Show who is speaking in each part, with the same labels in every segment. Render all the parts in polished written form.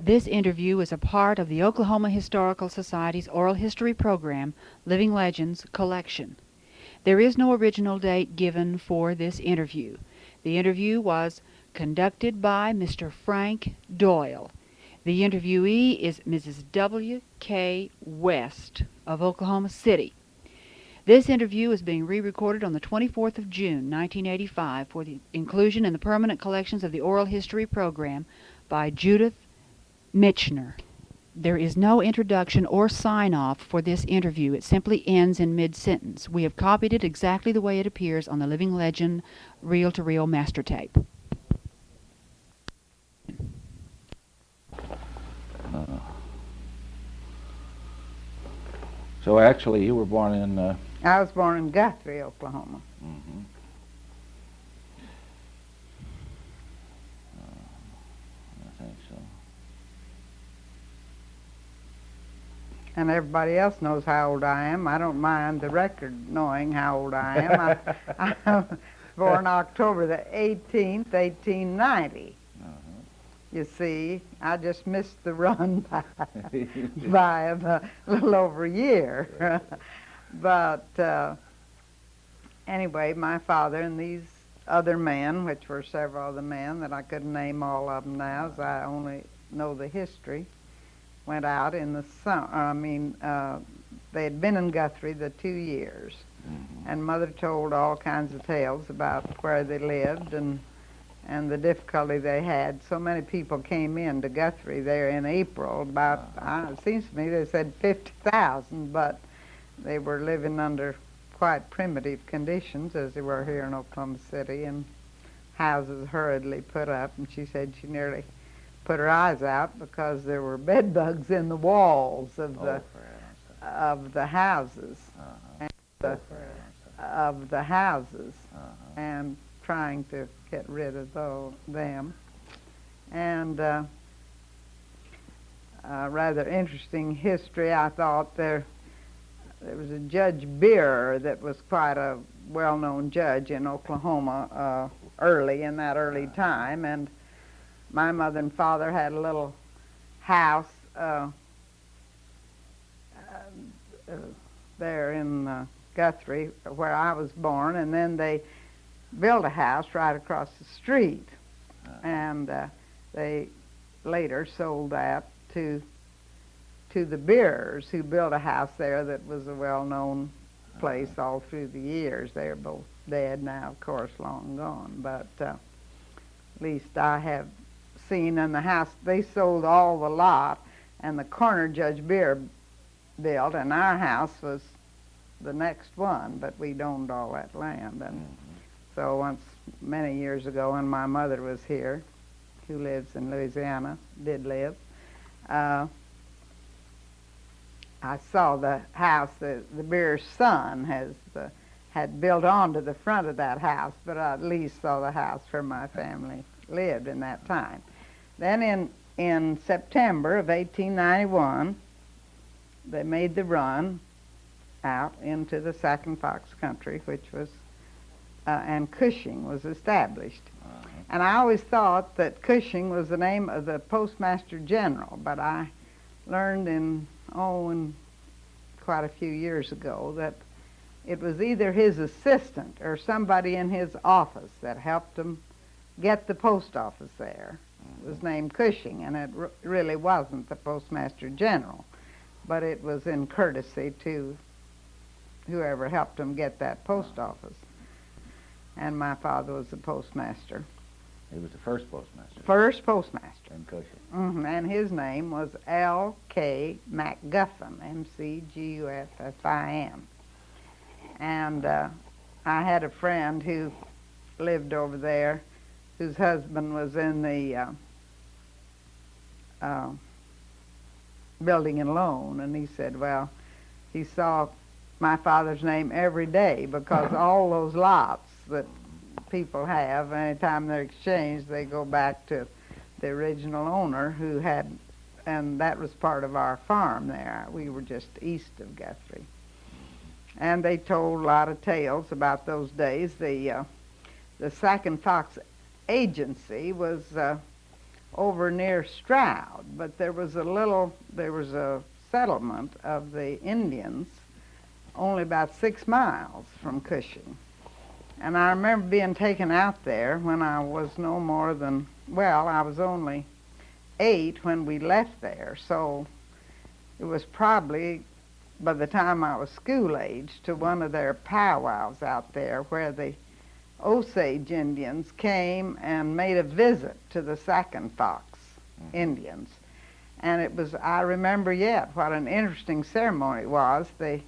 Speaker 1: This interview is a part of the Oklahoma Historical Society's oral history program, Living Legends Collection. There is no original date given for this interview. The interview was conducted by Mr. Frank Doyle. The interviewee is Mrs. W. K. West of Oklahoma City. This interview is being re-recorded on the 24th of June, 1985, for the inclusion in the permanent collections of the oral history program by Judith Michener. There is no introduction or sign-off for this interview. It simply ends in mid-sentence. We have copied it exactly the way it appears on the Living Legend reel-to-reel master tape.
Speaker 2: So actually, you were born in...
Speaker 3: I was born in Guthrie, Oklahoma.
Speaker 2: Mm-hmm. I think so.
Speaker 3: And everybody else knows how old I am. I don't mind the record knowing how old I am. I was born October the 18th, 1890. You see, I just missed the run by a little over a year. But anyway, my father and these other men, which were several other men that I couldn't name all of them now, as I only know the history, went out in the summer. They had been in Guthrie the 2 years.
Speaker 2: Mm-hmm.
Speaker 3: And Mother told all kinds of tales about where they lived and the difficulty they had. So many people came in to Guthrie there in April, about, it seems to me they said 50,000, but they were living under quite primitive conditions as they were here in Oklahoma City, and houses hurriedly put up, and she said she nearly put her eyes out because there were bed bugs in the walls of the houses, and trying to get rid of them. And rather interesting history, I thought. There was a Judge Beer that was quite a well-known judge in Oklahoma early time, and my mother and father had a little house there in Guthrie, where I was born, and then they built a house right across the street, and they later sold that to the Beers, who built a house there that was a well-known place all through the years. They're both dead now, of course, long gone, but at least I have seen in the house. They sold all the lot, and the corner Judge Beer built, and our house was the next one, but we'd owned all that land. And so once, many years ago, when my mother was here, who lives in Louisiana, did live, I saw the house that the Beer's son had built onto the front of that house, but I at least saw the house where my family lived in that time. Then in September of 1891, they made the run out into the Sac and Fox country, which was, and Cushing was established. And I always thought that Cushing was the name of the Postmaster General, but I learned in quite a few years ago that it was either his assistant or somebody in his office that helped him get the post office there. It was named Cushing, and it really wasn't the Postmaster General, but it was in courtesy to whoever helped him get that post office. And my father was the postmaster.
Speaker 2: He was the first postmaster.
Speaker 3: First postmaster.
Speaker 2: In Cushing.
Speaker 3: And his name was L.K. McGuffin, M-C-G-U-F-F-I-N. And I had a friend who lived over there, whose husband was in the building and loan, and he said, well, he saw my father's name every day because all those lots that people have, anytime they're exchanged, they go back to the original owner who had, and that was part of our farm there. We were just east of Guthrie. And they told a lot of tales about those days. The Sac and Fox agency was over near Stroud, but there was a settlement of the Indians only about 6 miles from Cushing. And I remember being taken out there when I was no more than, well, I was only 8 when we left there, so it was probably by the time I was school age to one of their powwows out there where the Osage Indians came and made a visit to the Second Fox Indians. And it was, I remember yet what an interesting ceremony it was. The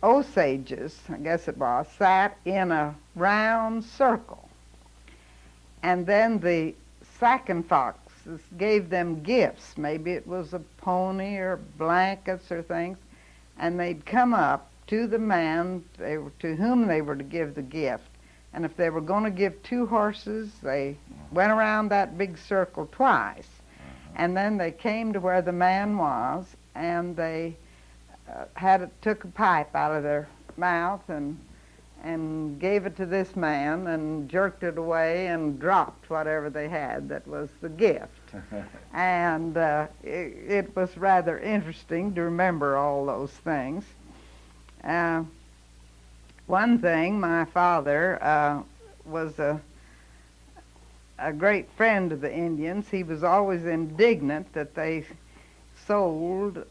Speaker 3: Osages, I guess it was, sat in a round circle. And then the Second Foxes gave them gifts. Maybe it was a pony or blankets or things. And they'd come up to the man to whom they were to give the gift. And if they were going to give 2 horses, they went around that big circle twice. And then they came to where the man was, and they took a pipe out of their mouth and gave it to this man and jerked it away and dropped whatever they had that was the gift. And it was rather interesting to remember all those things. One thing, my father was a great friend of the Indians. He was always indignant that they sold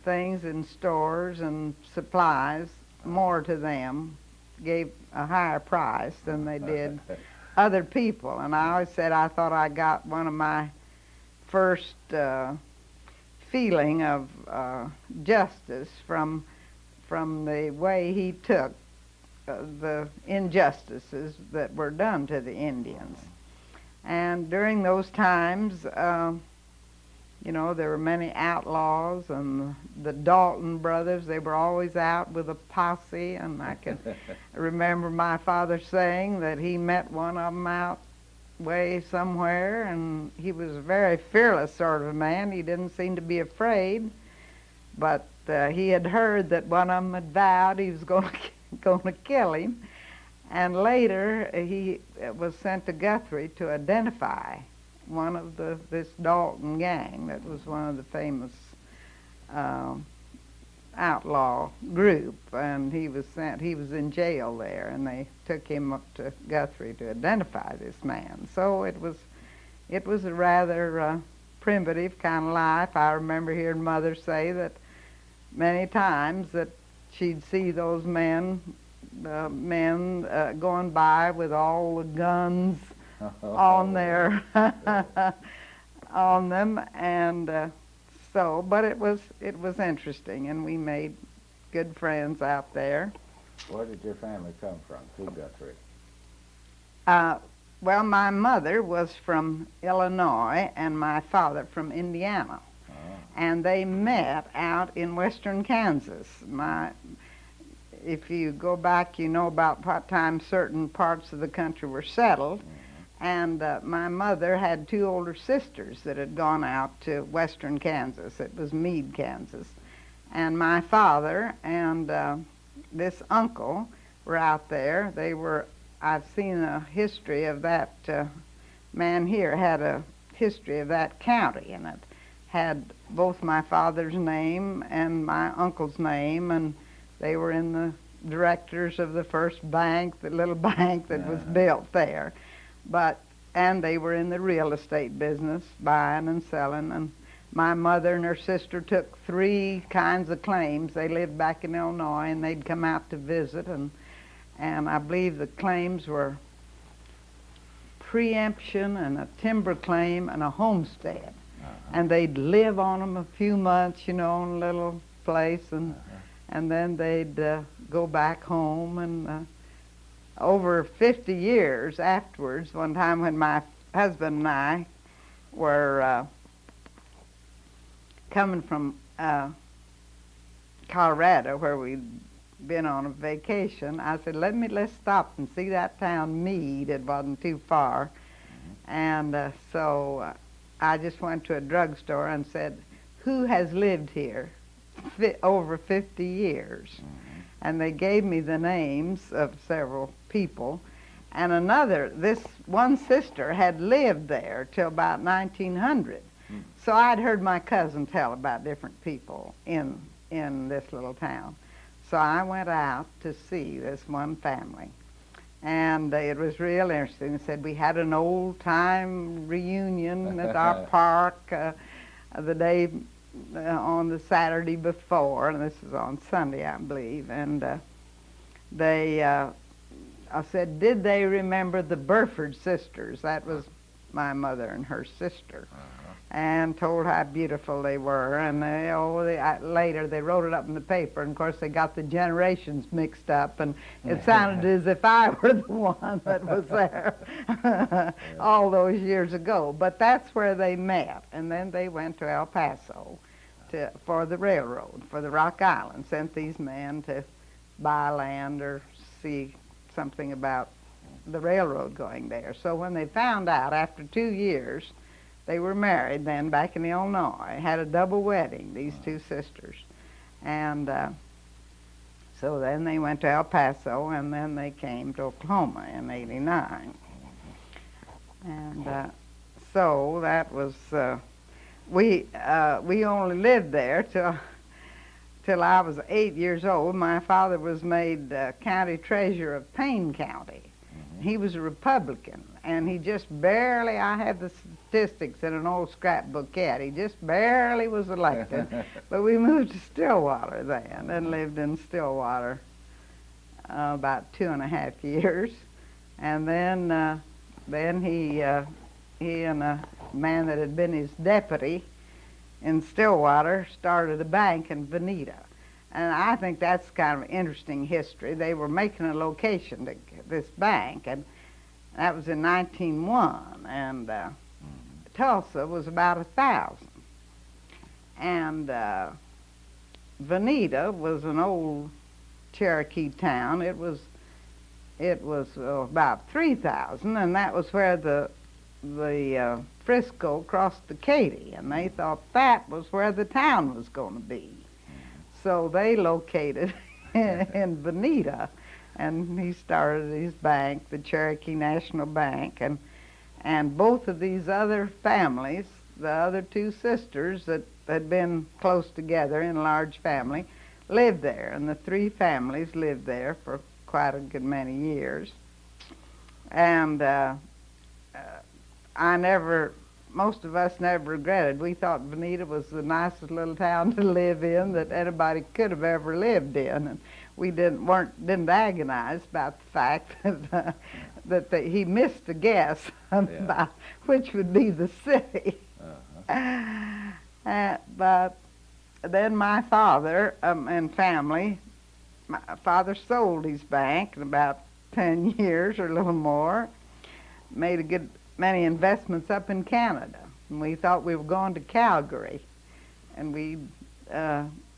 Speaker 3: things in stores and supplies more to them, gave a higher price than they did other people. And I always said I thought I got one of my first feeling of justice from the way he took the injustices that were done to the Indians. And during those times, you know, there were many outlaws, and the Dalton brothers, they were always out with a posse, and I can remember my father saying that he met one of them out way somewhere, and he was a very fearless sort of a man. He didn't seem to be afraid, but he had heard that one of them had vowed he was going to kill him, and later he was sent to Guthrie to identify one of this Dalton Gang that was one of the famous outlaw group, and he was in jail there, and they took him up to Guthrie to identify this man. So it was a rather primitive kind of life. I remember hearing Mother say that many times that she'd see those men going by with all the guns on their on them, and but it was interesting, and we made good friends out there.
Speaker 2: Where did your family come from to Guthrie?
Speaker 3: Well, my mother was from Illinois and my father from Indiana. And they met out in western Kansas. If you go back, you know about what time certain parts of the country were settled. And my mother had 2 older sisters that had gone out to western Kansas. It was Meade, Kansas. And my father and this uncle were out there. I've seen a history of that man here had a history of that county, and it had both my father's name and my uncle's name, and they were in the directors of the first bank, the little bank that was built there. And they were in the real estate business, buying and selling. And my mother and her sister took 3 kinds of claims. They lived back in Illinois, and they'd come out to visit, and I believe the claims were preemption and a timber claim and a homestead. And they'd live on them a few months, you know, in a little place, and then they'd go back home. And over 50 years afterwards, one time when my husband and I were coming from Colorado, where we'd been on a vacation, I said, let's stop and see that town Meade. It wasn't too far. And so I just went to a drugstore and said, who has lived here over 50 years? And they gave me the names of several people, And this one sister had lived there till about 1900. So I'd heard my cousin tell about different people in this little town. So I went out to see this one family. And it was real interesting. They said we had an old-time reunion at our park the day on the Saturday before, and this was on Sunday, I believe. And I said, did they remember the Burford sisters? That was my mother and her sister. And told how beautiful they were. And later they wrote it up in the paper, and of course they got the generations mixed up, and it sounded as if I were the one that was there all those years ago. But that's where they met, and then they went to El Paso for the railroad, for the Rock Island, sent these men to buy land or see something about the railroad going there. So when they found out, after 2 years, they were married then back in Illinois, had a double wedding, these two sisters. And so then they went to El Paso, and then they came to Oklahoma in '89. And so that was, we only lived there till I was 8 years old. My father was made county treasurer of Payne County. He was a Republican, and he just barely, I have the statistics in an old scrapbook yet, he just barely was elected. But we moved to Stillwater then and lived in Stillwater about 2.5 years. And then he and a man that had been his deputy in Stillwater started a bank in Veneta. And I think that's kind of interesting history. They were making a location to this bank, and that was in 1901, and Tulsa was about 1,000. And Veneta was an old Cherokee town. It was about 3,000, and that was where the Frisco crossed the Katy, and they thought that was where the town was going to be. So they located in Veneta, and he started his bank, the Cherokee National Bank, and both of these other families, the other two sisters that had been close together in a large family, lived there, and the three families lived there for quite a good many years. And most of us never regretted. We thought Veneta was the nicest little town to live in that anybody could have ever lived in, and we didn't agonize about the fact that he missed a guess about which would be the city. But then my father and family, my father sold his bank in about 10 years or a little more, made a good many investments up in Canada, and we thought we were going to Calgary, and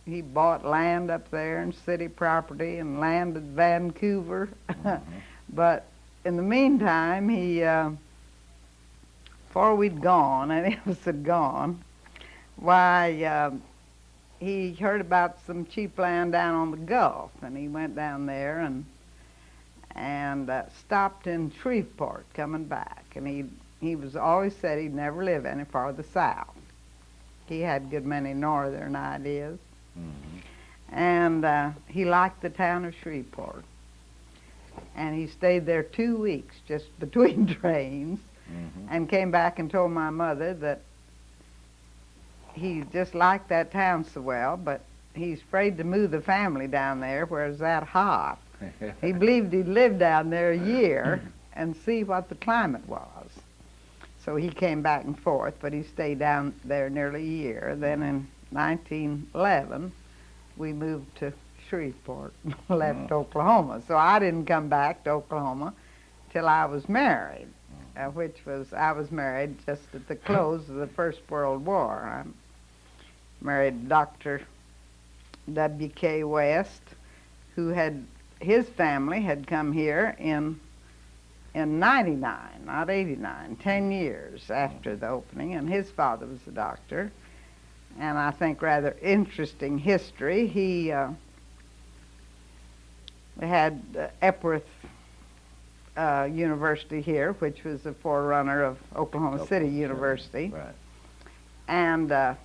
Speaker 3: he bought land up there and city property and land at Vancouver. But in the meantime, before we'd gone, and it was gone, why, he heard about some cheap land down on the Gulf, and he went down there and stopped in Shreveport coming back. And he was always said he'd never live any farther south. He had a good many northern ideas. And he liked the town of Shreveport. And he stayed there 2 weeks just between trains, and came back and told my mother that he just liked that town so well, but he's afraid to move the family down there where it's that hot. He believed he'd live down there a year and see what the climate was. So he came back and forth, but he stayed down there nearly a year. Then in 1911, we moved to Shreveport, left Oklahoma. So I didn't come back to Oklahoma till I was married, I was married just at the close of the First World War. I married Dr. W.K. West, his family had come here in 99, not 89, 10 years after the opening, and his father was a doctor. And I think rather interesting history. He had Epworth university here, which was the forerunner of Oklahoma City University.
Speaker 2: Right.
Speaker 3: And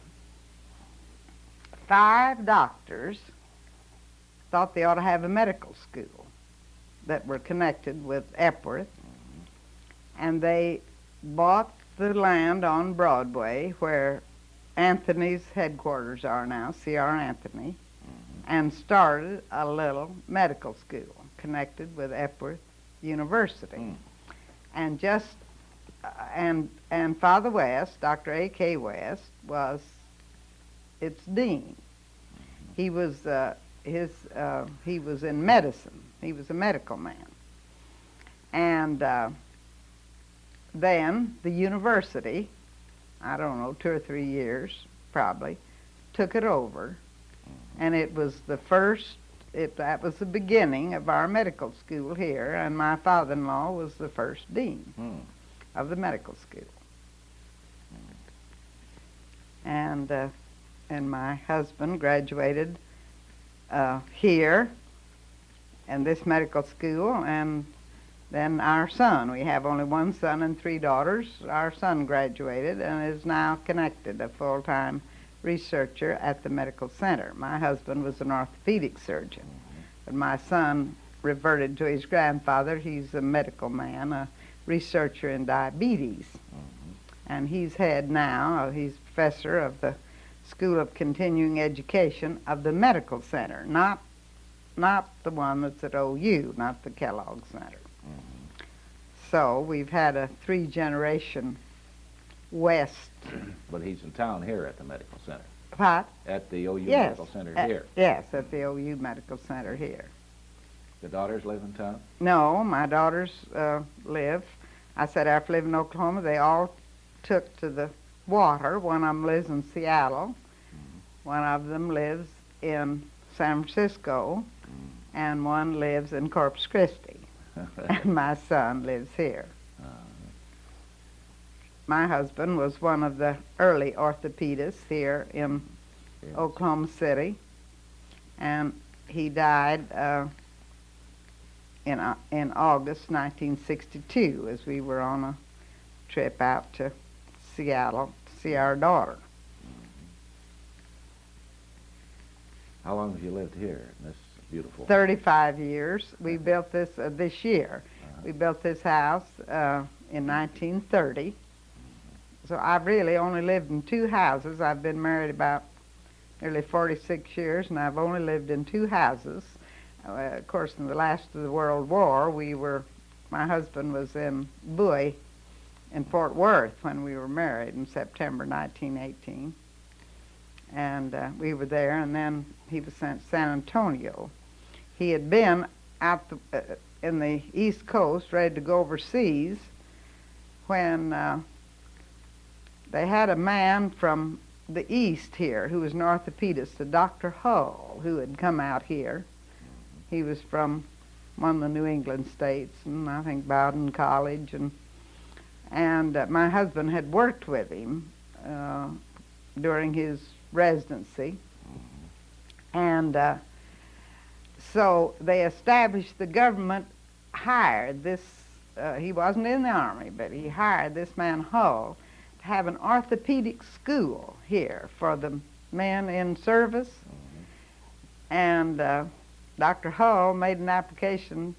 Speaker 3: 5 doctors thought they ought to have a medical school that were connected with Epworth. And they bought the land on Broadway where Anthony's headquarters are now, C.R. Anthony, and started a little medical school connected with Epworth University. And just and Father West, Dr. A.K. West, was its dean. He was he was in medicine. He was a medical man. And then the university, I don't know, 2 or 3 years probably, took it over, and it was the first. That was the beginning of our medical school here, and my father-in-law was the first dean of the medical school. And my husband graduated here in this medical school, and then our son. We have only 1 son and 3 daughters. Our son graduated and is now connected, a full-time researcher at the medical center. My husband was an orthopedic surgeon, but my son reverted to his grandfather. He's a medical man, a researcher in diabetes, and he's head now, he's professor of the School of Continuing Education of the medical center, not the one that's at OU, not the Kellogg Center. So we've had a 3-generation West.
Speaker 2: But he's in town here at the medical center.
Speaker 3: What?
Speaker 2: At the OU
Speaker 3: Yes.
Speaker 2: Medical Center here.
Speaker 3: Yes, at the OU Medical Center here.
Speaker 2: The daughters live in town?
Speaker 3: No, my daughters live. I said after living in Oklahoma, they all took to the water. One of them lives in Seattle. One of them lives in San Francisco. And one lives in Corpus Christi. And my son lives here. My husband was one of the early orthopedists here in Oklahoma City, and he died in August 1962 as we were on a trip out to Seattle to see our daughter.
Speaker 2: How long have you lived here in this beautiful?
Speaker 3: 35 years. We built this this year. We built this house in 1930. So I've really only lived in 2 houses. I've been married about nearly 46 years, and I've only lived in 2 houses. Of course, in the last of the World War, my husband was in Bowie in Fort Worth when we were married in September 1918. And we were there, and then he was sent to San Antonio. He had been out in the East Coast, ready to go overseas, when they had a man from the East here who was an orthopedist, a Dr. Hull, who had come out here. He was from one of the New England states, and I think Bowdoin College, and my husband had worked with him during his residency, and so they established, the government hired this, he wasn't in the Army, but he hired this man Hull to have an orthopedic school here for the men in service. And Dr. Hull made an application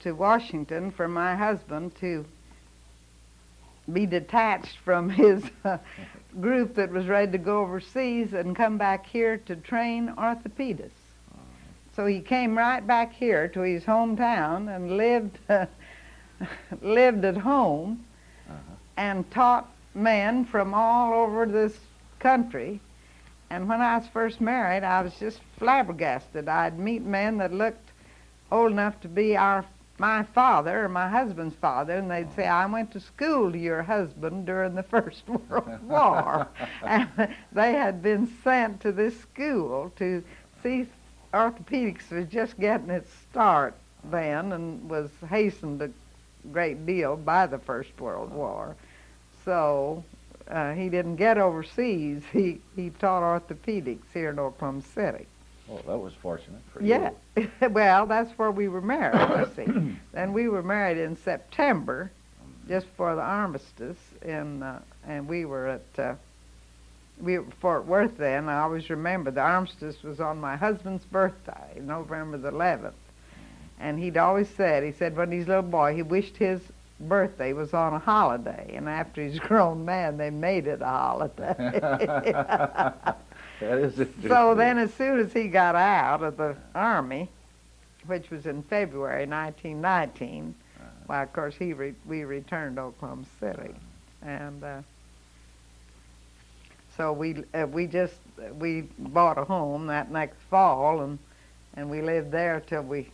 Speaker 3: to Washington for my husband to be detached from his group that was ready to go overseas and come back here to train orthopedists. So he came right back here to his hometown and lived at home and taught men from all over this country. And when I was first married, I was just flabbergasted. I'd meet men that looked old enough to be my father or my husband's father, and they'd say, I went to school to your husband during the First World War. And they had been sent to this school to see. Orthopedics was just getting its start then and was hastened a great deal by the First World War. So he didn't get overseas. He taught orthopedics here in Oklahoma City.
Speaker 2: Well, that was fortunate for
Speaker 3: Yeah.
Speaker 2: you.
Speaker 3: Well, that's where we were married, you see. Then we were married in September, just for the armistice, and we were at Fort Worth then. I always remember the armistice was on my husband's birthday, November the 11th. And he'd always said, he said when he's a little boy, he wished his birthday was on a holiday. And after he's a grown man, they made it a holiday.
Speaker 2: That is interesting.
Speaker 3: So then as soon as he got out of the Army, which was in February 1919, well, of course, we returned to Oklahoma City. And so we bought a home that next fall, and we lived there till we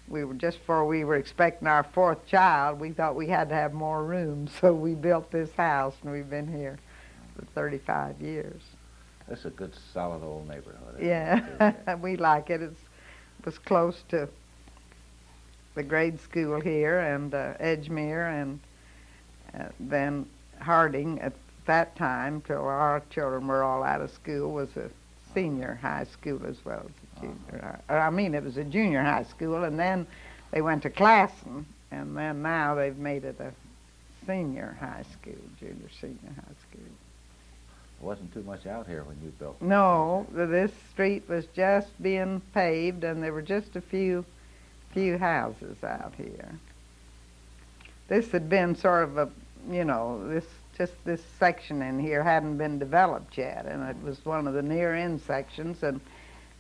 Speaker 3: were just before we were expecting our fourth child. We thought we had to have more room, so we built this house, and we've been here for 35 years.
Speaker 2: That's a good, solid old neighborhood.
Speaker 3: Yeah, we like it. It was close to the grade school here, and Edgemere, and then Harding at that time, till our children were all out of school, was a senior high school as well as a junior high. I mean, it was a junior high school, and then they went to Classen, and then now they've made it a senior high school, senior high school.
Speaker 2: There wasn't too much out here when you built it.
Speaker 3: No, this street was just being paved, and there were just a few houses out here. This had been sort of a, this section in here hadn't been developed yet, and it was one of the near-end sections. And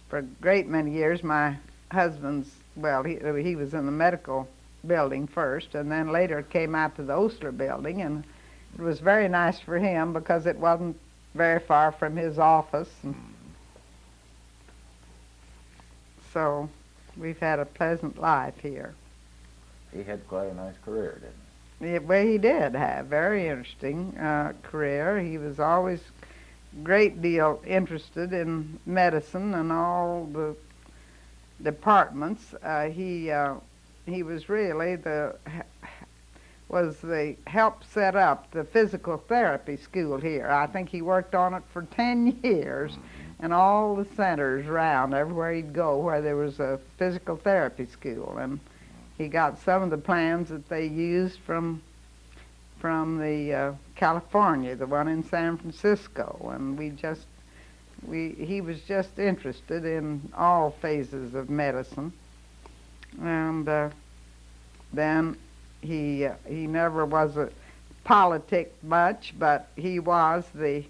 Speaker 3: for a great many years, my husband's, well, he was in the medical building first, and then later came out to the Osler building, and it was very nice for him because it wasn't very far from his office. And so we've had a pleasant life here.
Speaker 2: He had quite a nice career, didn't he?
Speaker 3: Yeah, well, he did have very interesting career. He was always a great deal interested in medicine and all the departments. He was really helped set up the physical therapy school here. I think he worked on it for 10 years, and all the centers around, everywhere he'd go where there was a physical therapy school. And he got some of the plans that they used from the California, the one in San Francisco, and he was just interested in all phases of medicine. And then he never was a politic much, but he was the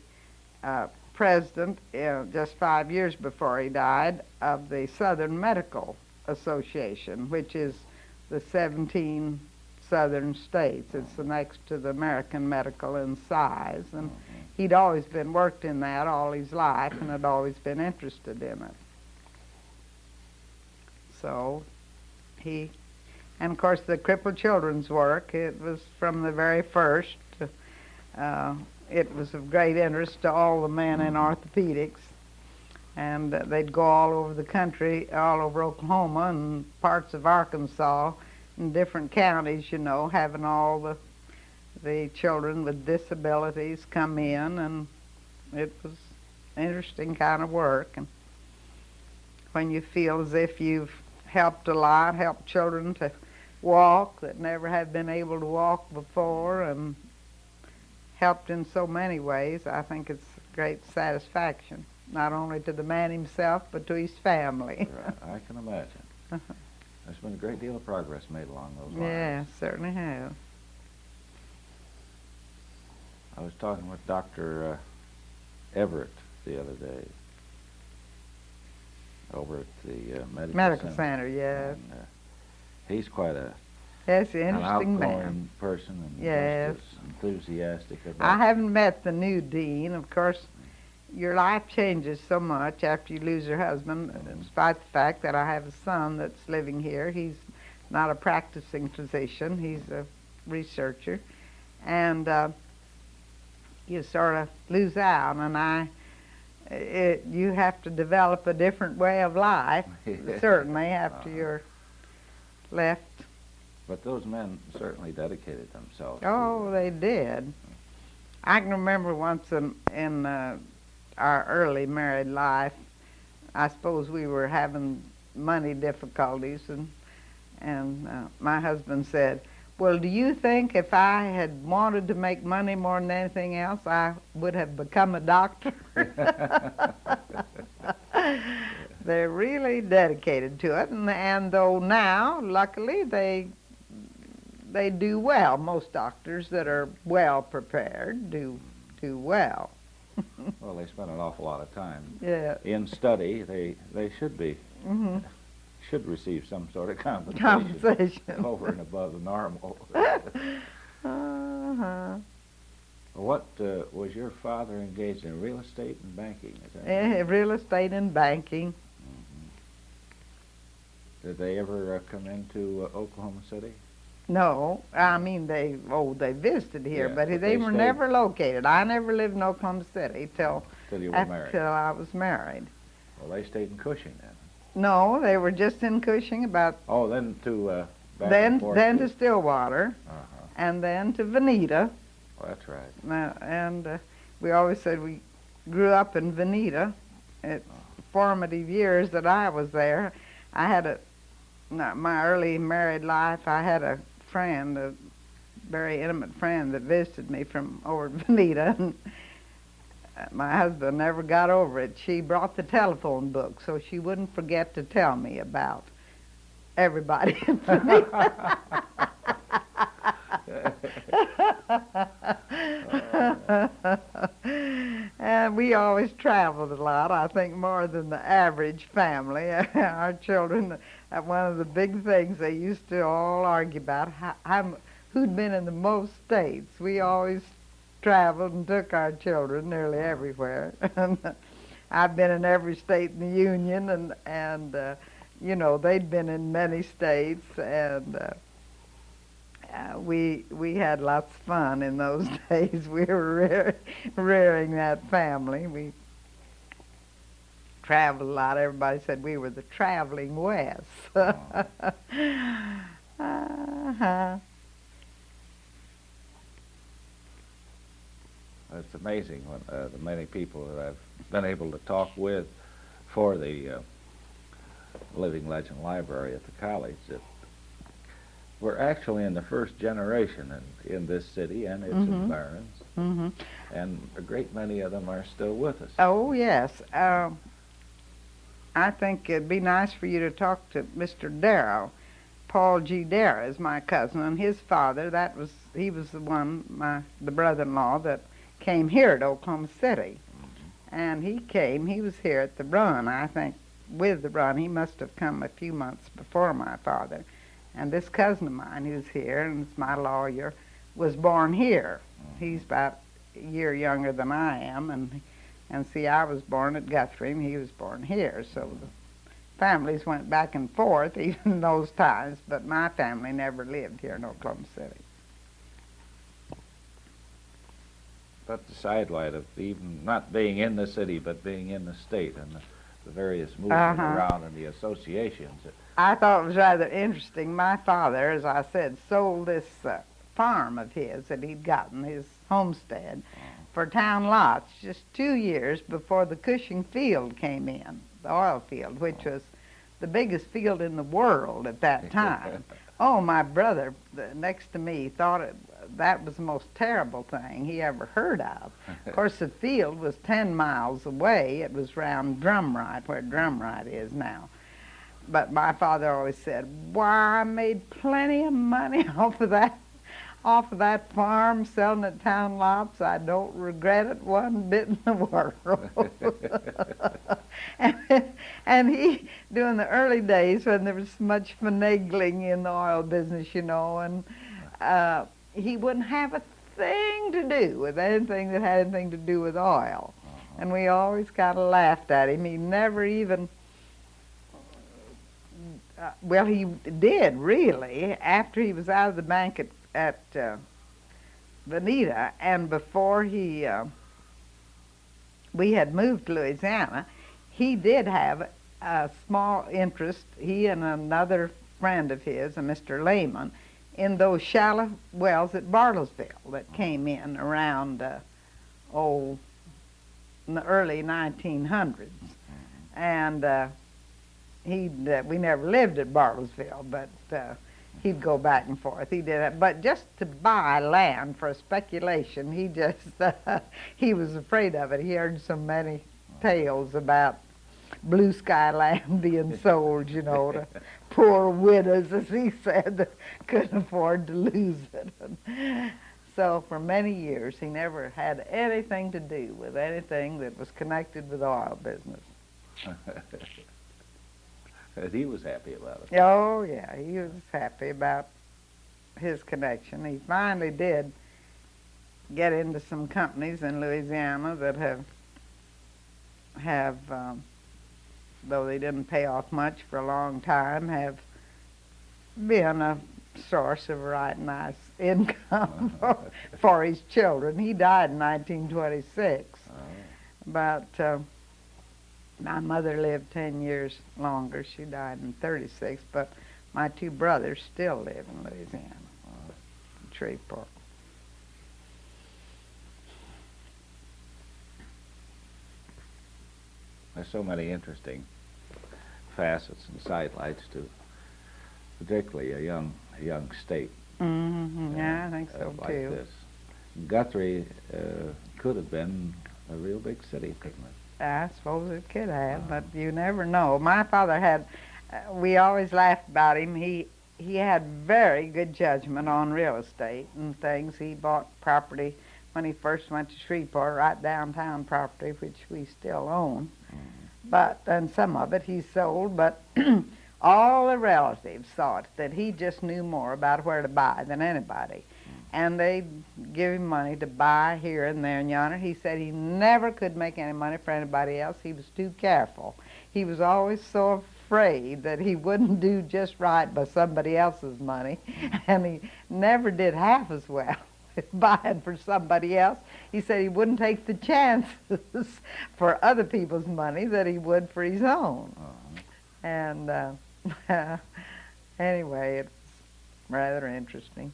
Speaker 3: president just 5 years before he died of the Southern Medical Association, which is the 17 southern states. It's the next to the American medical in size, and he'd always been worked in that all his life and had always been interested in it. So and of course the crippled children's work, it was from the very first. It was of great interest to all the men in orthopedics, and they'd go all over the country, all over Oklahoma and parts of Arkansas, in different counties, having all the children with disabilities come in, and it was interesting kind of work. And when you feel as if you've helped a lot, helped children to walk that never had been able to walk before, and helped in so many ways, I think it's great satisfaction, not only to the man himself, but to his family.
Speaker 2: Right. I can imagine. There's been a great deal of progress made along those lines.
Speaker 3: Yeah, certainly have.
Speaker 2: I was talking with Dr. Everett the other day over at the medical
Speaker 3: center. Yes.
Speaker 2: And, he's quite an
Speaker 3: interesting
Speaker 2: outgoing
Speaker 3: man.
Speaker 2: person, and
Speaker 3: yes,
Speaker 2: just as enthusiastic about.
Speaker 3: I haven't met the new dean. Of course, your life changes so much after you lose your husband, despite the fact that I have a son that's living here. He's not a practicing physician. He's a researcher. And you sort of lose out, and you have to develop a different way of life, certainly, after you're left.
Speaker 2: But those men certainly dedicated themselves.
Speaker 3: Oh, they did. I can remember once in our early married life, I suppose we were having money difficulties, and my husband said, well, do you think if I had wanted to make money more than anything else, I would have become a doctor? They're really dedicated to it, and though now, luckily, they do well. Most doctors that are well prepared do well.
Speaker 2: Well, they spend an awful lot of time
Speaker 3: Yeah.
Speaker 2: in study. They should be
Speaker 3: Mm-hmm.
Speaker 2: should receive some sort of compensation
Speaker 3: Compensation.
Speaker 2: over and above the normal.
Speaker 3: Uh-huh.
Speaker 2: What was your father engaged in? Real estate and banking? Is that right?
Speaker 3: Real estate and banking.
Speaker 2: Did they ever come into Oklahoma City?
Speaker 3: No, I mean they visited here,
Speaker 2: Yeah,
Speaker 3: but
Speaker 2: but
Speaker 3: they
Speaker 2: they
Speaker 3: were
Speaker 2: stayed.
Speaker 3: never located. I never lived in Oklahoma City till
Speaker 2: Till you were married?
Speaker 3: I was married.
Speaker 2: Well, they stayed in Cushing then.
Speaker 3: No, they were just in Cushing about
Speaker 2: Oh, then to back and forth
Speaker 3: then to Stillwater,
Speaker 2: Uh-huh.
Speaker 3: and then to Veneta.
Speaker 2: Well, that's right.
Speaker 3: And we always said we grew up in Veneta. It's formative years that I was there. I had my early married life, I had a friend, a very intimate friend that visited me from over at Veneta, and my husband never got over it. She brought the telephone book so she wouldn't forget to tell me about everybody in Veneta. And we always traveled a lot, I think more than the average family. Our children, one of the big things they used to all argue about, who'd been in the most states. We always traveled and took our children nearly everywhere. I've been in every state in the Union, and you know, they'd been in many states, and we had lots of fun in those days. We were rearing that family. We traveled a lot. Everybody said we were the traveling West. Uh-huh.
Speaker 2: It's amazing when, the many people that I've been able to talk with for the Living Legend Library at the college that we're actually in the first generation in this city and its environs, and a great many of them are still with us.
Speaker 3: Oh, yes. I think it'd be nice for you to talk to Mr. Darrow. Paul G. Darrow is my cousin, and his father, he was the brother-in-law that came here to Oklahoma City. And he was here at the run, I think, with the run. He must have come a few months before my father. And this cousin of mine who's here, and is my lawyer, was born here. He's about a year younger than I am, and see, I was born at Guthrie, and he was born here. So the families went back and forth even in those times, but my family never lived here in Oklahoma City.
Speaker 2: But the sidelight of even not being in the city, but being in the state and the various movements around and the associations.
Speaker 3: I thought it was rather interesting. My father, as I said, sold this farm of his that he'd gotten, his homestead, for town lots just 2 years before the Cushing field came in, the oil field, which was the biggest field in the world at that time. Oh, my brother, next to me, thought that was the most terrible thing he ever heard of. Of course, the field was 10 miles away. It was around Drumright, where Drumright is now. But my father always said, "Why, I made plenty of money off of that farm, selling at town lots. I don't regret it one bit in the world." and he, during the early days when there was so much finagling in the oil business, you know, and he wouldn't have a thing to do with anything that had anything to do with oil. And we always kind of laughed at him. He never even, well, he did really, after he was out of the bank at Veneta, and before we had moved to Louisiana, he did have a small interest, he and another friend of his, a Mr. Lehman, in those shallow wells at Bartlesville that came in around, in the early 1900s. and we never lived at Bartlesville, but he'd go back and forth. He did it, but just to buy land for speculation, he was afraid of it. He heard so many tales about blue sky land being sold, you know, to poor widows, as he said, that couldn't afford to lose it. So for many years, he never had anything to do with anything that was connected with oil business.
Speaker 2: And he was happy about it.
Speaker 3: Oh, yeah, he was happy about his connection. He finally did get into some companies in Louisiana that have though they didn't pay off much for a long time, have been a source of right nice income for his children. He died in 1926, but my mother lived 10 years longer. She died in 36, but my two brothers still live in Louisiana, Shreveport.
Speaker 2: There's so many interesting facets and sidelights to particularly a young state.
Speaker 3: Mm-hmm. Yeah, I think so
Speaker 2: like
Speaker 3: too.
Speaker 2: This. Guthrie could have been a real big city, couldn't it?
Speaker 3: I suppose it could have, but you never know. My father had, we always laughed about him. He had very good judgment on real estate and things. He bought property when he first went to Shreveport, right downtown property, which we still own. But, and some of it he sold, but all the relatives thought that he just knew more about where to buy than anybody. And they'd give him money to buy here and there and yonder. He said he never could make any money for anybody else. He was too careful. He was always so afraid that he wouldn't do just right by somebody else's money, and he never did half as well buying for somebody else. He said he wouldn't take the chances for other people's money that he would for his own. And anyway, it's rather interesting.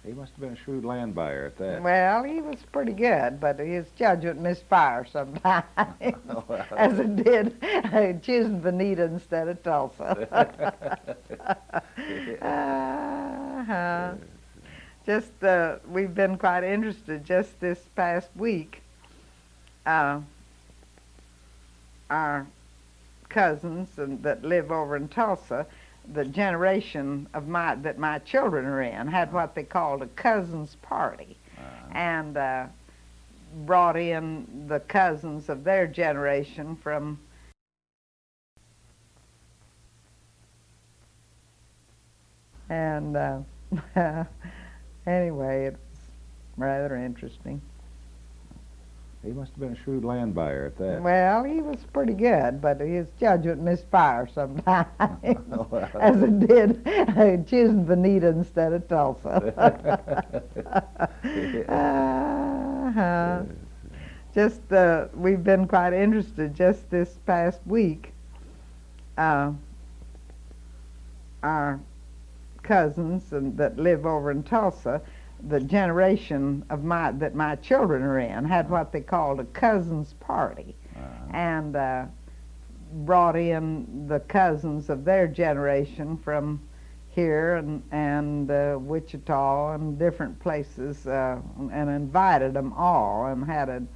Speaker 2: He must have been a shrewd land buyer at that.
Speaker 3: Well, he was pretty good, but his judgment misfire sometimes, as it did choosing Bonita instead of Tulsa. Just, we've been quite interested just this past week. Our cousins that live over in Tulsa, the generation of that my children are in, had what they called a cousins party, and brought in the cousins of their generation from and anyway, it's rather interesting.
Speaker 2: He must have been a shrewd land buyer at that.
Speaker 3: Well, he was pretty good, but his judgment misfire sometimes, as it did choosing Bonita instead of Tulsa. Just, we've been quite interested just this past week. Our cousins that live over in Tulsa, the generation of that my children are in, had what they called a cousins party, and brought in the cousins of their generation from here and Wichita and different places, and invited them all, and had an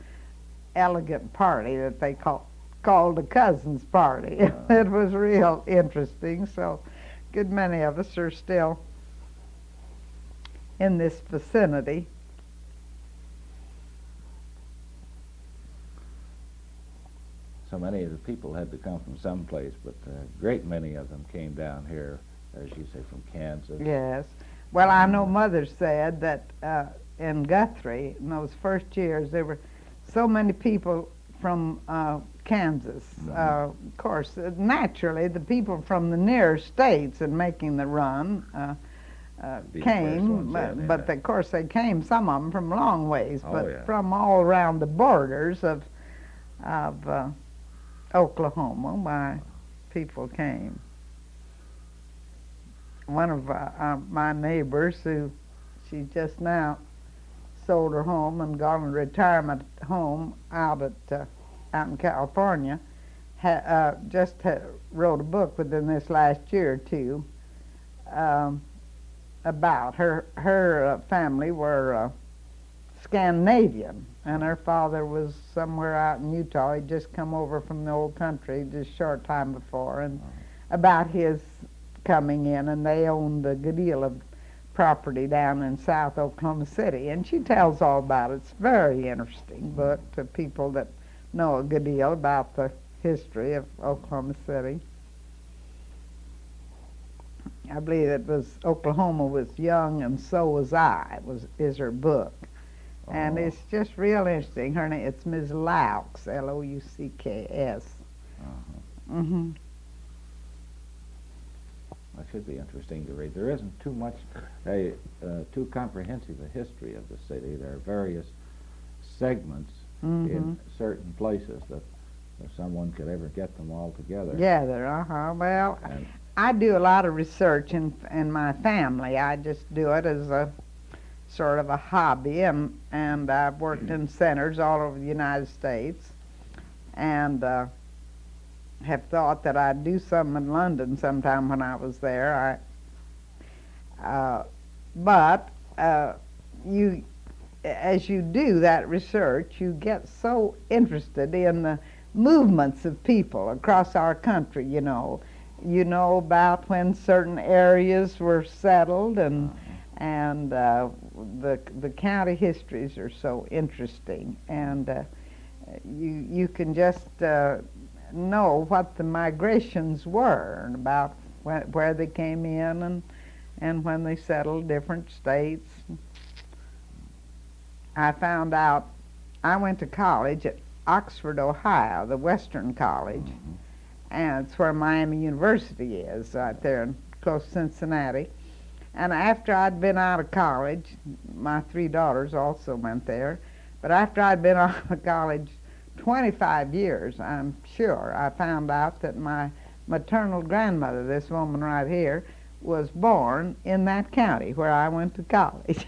Speaker 3: elegant party that they called a cousins party. It was real interesting. So a good many of us are still in this vicinity.
Speaker 2: So many of the people had to come from someplace, but a great many of them came down here, as you say, from Kansas.
Speaker 3: Yes. Well, I know Mother said that in Guthrie, in those first years, there were so many people from Kansas. Of course, naturally, the people from the nearer states and making the run came, but of course they came, some of them from long ways, but from all around the borders of Oklahoma, my people came. One of my neighbors, she just now sold her home and gone to retirement home out in California, wrote a book within this last year or two about her family were Scandinavian, and her father was somewhere out in Utah. He'd just come over from the old country just a short time before, and about his coming in, and they owned a good deal of property down in South Oklahoma City, and she tells all about it. It's very interesting, but to people that know a good deal about the history of Oklahoma City. I believe it was Oklahoma was young and so was I, is her book. And it's just real interesting. Her name, it's Ms. Loucks, Loucks. Mm-hmm.
Speaker 2: That should be interesting to read. There isn't too much, too comprehensive a history of the city. There are various segments in certain places that if someone could ever get them all together.
Speaker 3: Well, I do a lot of research in my family. I just do it as a sort of a hobby, and I've worked in centers all over the United States, and have thought that I'd do some in London sometime when I was there. As you do that research, you get so interested in the movements of people across our country, you know. You know about when certain areas were settled, and the county histories are so interesting, and you can just know what the migrations were and about where they came in and when they settled different states. I found out, I went to college at Oxford, Ohio, the Western College, and it's where Miami University is, right there close to Cincinnati. And after I'd been out of college, my 3 daughters also went there, but after I'd been out of college 25 years, I'm sure, I found out that my maternal grandmother, this woman right here, was born in that county where I went to college.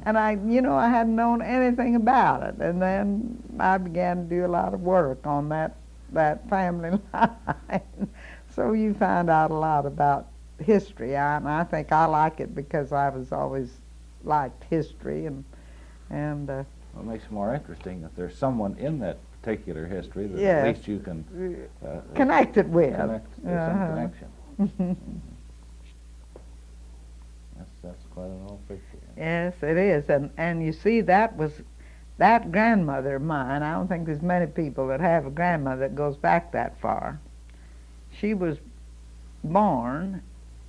Speaker 3: And I hadn't known anything about it. And then I began to do a lot of work on that family line. So you find out a lot about history, and I think I like it because I was always liked history, and
Speaker 2: well, it makes it more interesting if there's someone in that particular history that
Speaker 3: yes,
Speaker 2: at least you can
Speaker 3: connect it with.
Speaker 2: There's some connection. That's quite an old picture.
Speaker 3: Yes, it is, and you see that grandmother of mine. I don't think there's many people that have a grandmother that goes back that far. She was born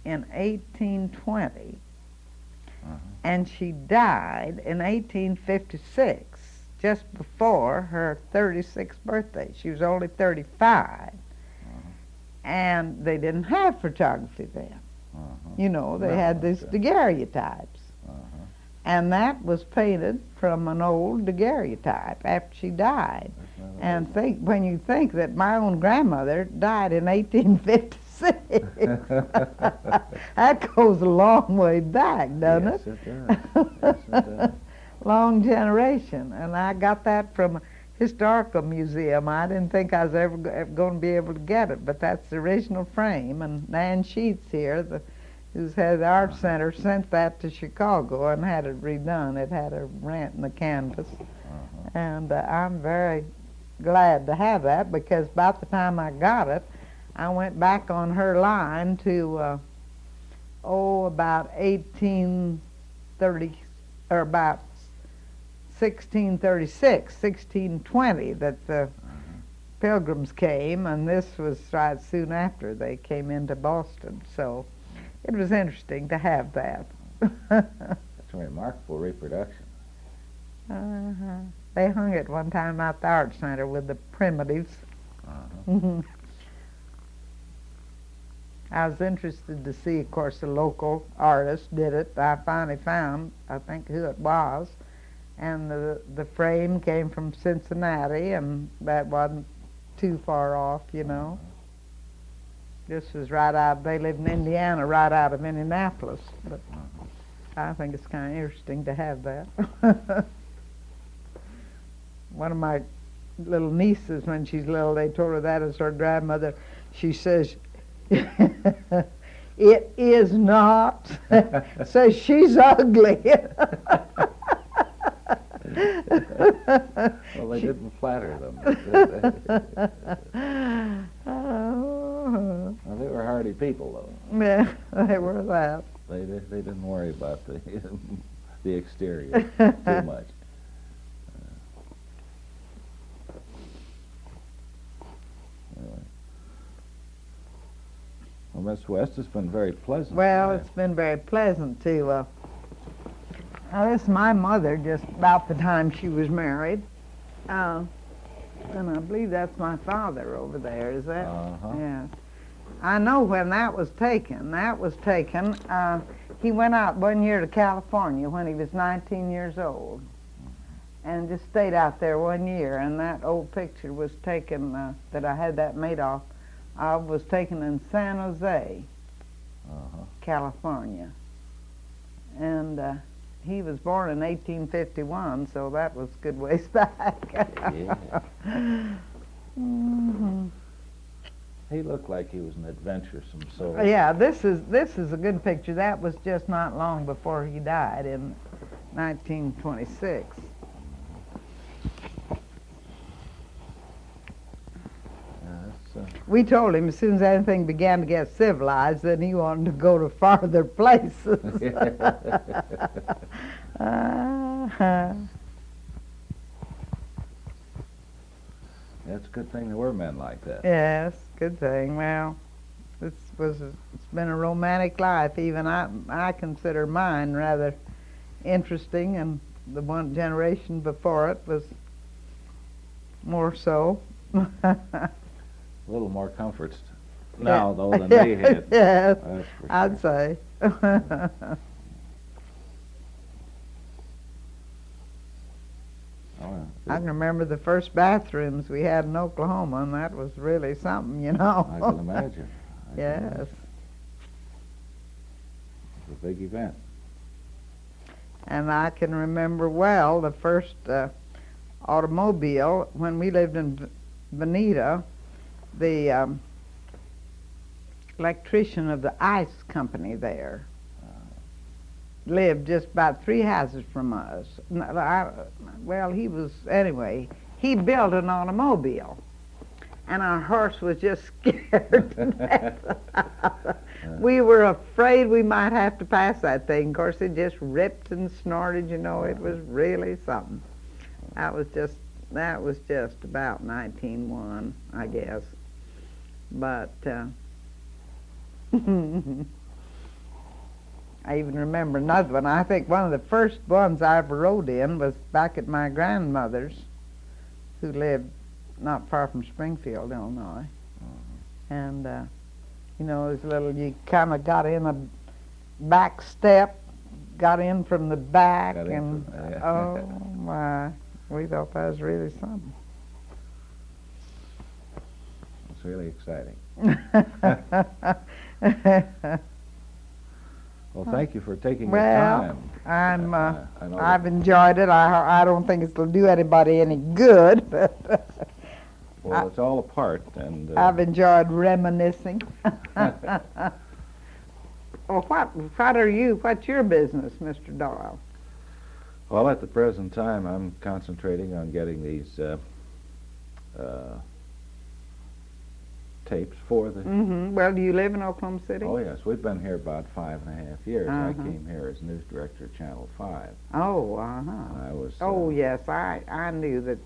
Speaker 3: in 1820, and she died in 1856, just before her 36th birthday. She was only 35, and they didn't have photography then. You know, they had these daguerreotypes, and that was painted from an old daguerreotype after she died. And when you think that my own grandmother died in 1856, that goes a long way back, doesn't it?
Speaker 2: Yes, it does. Yes, it does.
Speaker 3: Long generation. And I got that from a historical museum. I didn't think I was ever going to be able to get it, but that's the original frame. And Nan Sheets here, who's had the art center, sent that to Chicago and had it redone. It had a rent in the canvas. And I'm very glad to have that, because about the time I got it, I went back on her line to about 1830, or about 1636, 1620, that the Pilgrims came, and this was right soon after they came into Boston. So it was interesting to have that.
Speaker 2: That's a remarkable reproduction.
Speaker 3: They hung it one time out the art center with the primitives. I was interested to see, of course, a local artist did it. I finally found, I think, who it was, and the frame came from Cincinnati, and that wasn't too far off, you know. This was right out, they lived in Indiana, right out of Indianapolis, but I think it's kind of interesting to have that. One of my little nieces when she's little, they told her that as her grandmother. She says, it is not. Says she's ugly.
Speaker 2: Well, they didn't flatter them. Well, they were hardy people, though.
Speaker 3: Yeah, they were that.
Speaker 2: They didn't worry about the exterior too much. Anyway. Well, Miss West, it's been very pleasant.
Speaker 3: Well,
Speaker 2: tonight.
Speaker 3: it's been very pleasant to. Now, this is my mother, just about the time she was married, and I believe that's my father over there. Is that?
Speaker 2: Uh-huh.
Speaker 3: Yes. I know when that was taken. That was taken. He went out one year to California when he was 19 years old, and just stayed out there 1 year. And that old picture was taken that I had that made off. I was taken in San Jose, California, and he was born in 1851, so that was a good ways back.
Speaker 2: Yeah.
Speaker 3: Mm-hmm.
Speaker 2: He looked like he was an adventuresome soul.
Speaker 3: Yeah, this is a good picture. That was just not long before he died in 1926. We told him as soon as anything began to get civilized, then he wanted to go to farther places.
Speaker 2: That's a good thing there were men like that.
Speaker 3: Yes, good thing. Well, it's been a romantic life. Even I consider mine rather interesting, and the one generation before it was more so.
Speaker 2: A little more comforts now, though, than they had.
Speaker 3: Yes,
Speaker 2: That's for
Speaker 3: I'd say. I can remember the first bathrooms we had in Oklahoma, and that was really something, you know.
Speaker 2: I can imagine.
Speaker 3: Yes.
Speaker 2: It's a big event.
Speaker 3: And I can remember well the first automobile when we lived in Bonita. The electrician of the ice company there lived just about 3 houses from us. Well, he was, anyway, he built an automobile, and our horse was just scared. We were afraid we might have to pass that thing. Of course, it just ripped and snorted, you know. It was really something. That was just about 1901, I guess. But I even remember another one. I think one of the first ones I ever rode in was back at my grandmother's, who lived not far from Springfield, Illinois. And, you know, it was little, you kind of got in a back step, got in from the back, and, oh, my, we thought that was really something.
Speaker 2: It's really exciting. Well, thank you for taking the time.
Speaker 3: I've enjoyed it. I don't think it'll do anybody any good, but
Speaker 2: well, it's all a part, and
Speaker 3: I've enjoyed reminiscing. Well, what's your business, Mr. Doyle?
Speaker 2: Well, at the present time, I'm concentrating on getting these tapes for the...
Speaker 3: Mm-hmm. Well, do you live in Oklahoma City?
Speaker 2: Oh, yes. We've been here about 5.5 years. I came here as news director of Channel 5.
Speaker 3: Oh,
Speaker 2: I was...
Speaker 3: yes, I knew that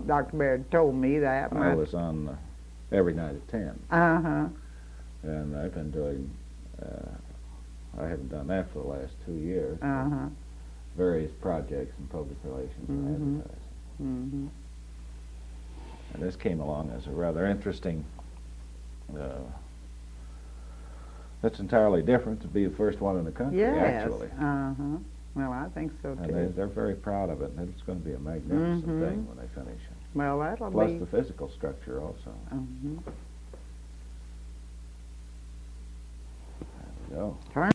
Speaker 3: Dr. Baird told me that.
Speaker 2: I was on every night at 10.
Speaker 3: Uh-huh.
Speaker 2: And I've been doing... I haven't done that for the last 2 years.
Speaker 3: Uh-huh.
Speaker 2: Various projects in public relations and advertising.
Speaker 3: Mm-hmm.
Speaker 2: And this came along as a rather interesting... That's entirely different to be the first one in the country, actually.
Speaker 3: Uh-huh. Well, I think so, too.
Speaker 2: And they're very proud of it, and it's going to be a magnificent thing when they finish it.
Speaker 3: Well, that'll
Speaker 2: Plus
Speaker 3: be...
Speaker 2: the physical structure also.
Speaker 3: Mm-hmm.
Speaker 2: There we go.
Speaker 3: Turn.